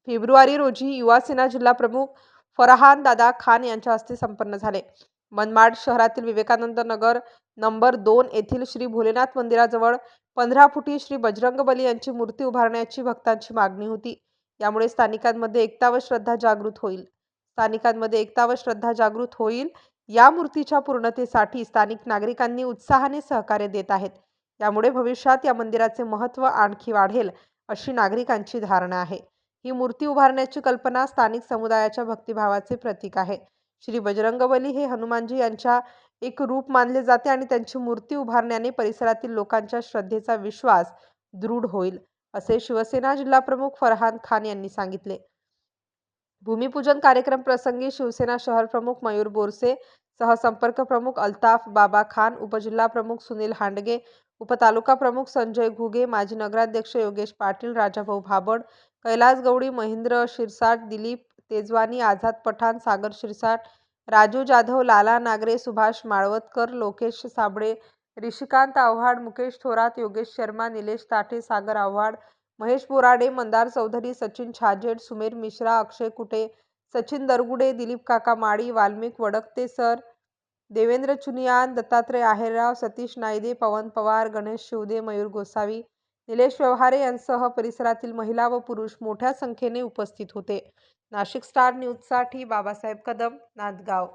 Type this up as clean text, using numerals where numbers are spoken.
February रोजी युवासेना जिल्हा प्रमुख फरहान दादा खान यांच्या हस्ते संपन्न झाले. मनमाड शहरातील विवेकानंद नगर नंबर 2 येथील श्री भोलेनाथ मंदिराजवळ 15 फुटी श्री बजरंगबली यांची मूर्ती उभारण्याची भक्तांची मागणी होती. यामुळे स्थानिकांमध्ये एकता व श्रद्धा जागृत होईल. या मूर्तीच्या पूर्णतेसाठी स्थानिक नागरिकांनी उत्साहाने सहकार्य देत आहेत. यामुळे भविष्यात या मंदिराचे महत्त्व आणखी वाढेल अशी नागरिकांची धारणा आहे. ही मूर्ती उभारण्याची कल्पना स्थानिक समुदायाच्या भक्तिभावाचे प्रतीक आहे. श्री बजरंगबली हे हनुमानजी यांच्या एक रूप मानले जाते आणि त्यांची मूर्ती उभारण्याने परिसरातील लोकांच्या श्रद्धेचा विश्वास दृढ होईल, असे शिवसेना जिल्हाप्रमुख फरहान खान यांनी सांगितले. भूमिपूजन कार्यक्रम प्रसंगी शिवसेना शहर प्रमुख मयूर बोरसे, सहसंपर्क प्रमुख अल्ताफ बाबा खान, उपजिल्हा प्रमुख सुनील हांडगे, उपतालुका प्रमुख संजय घुगे, माजी नगराध्यक्ष योगेश पाटील, राजाभाऊ भाबड, कैलास गवडी, महेंद्र शिरसाट, दिलीप तेजवानी, आझाद पठाण, सागर शिरसाट, राजू जाधव, लाला नागरे, सुभाष माळवतकर, लोकेश साबळे, ऋषिकांत आव्हाड, मुकेश थोरात, योगेश शर्मा, निलेश ताठे, सागर आव्हाड, महेश बोराडे, मंदार चौधरी, सचिन छाजेड, सुमेर मिश्रा, अक्षय कुटे, सचिन दरगुडे, दिलीप काका माळी, वाल्मिक वडकते सर, देवेंद्र चुनियान, दत्तात्रय आहेरराव, सतीश नायदे, पवन पवार, गणेश शिवदे, मयूर गोसावी, निलेश व्यवहारे यांसह परिसरातील महिला व पुरुष मोठ्या संख्येने उपस्थित होते. नाशिक स्टार न्यूजसाठी बाबासाहेब कदम, नांदगाव.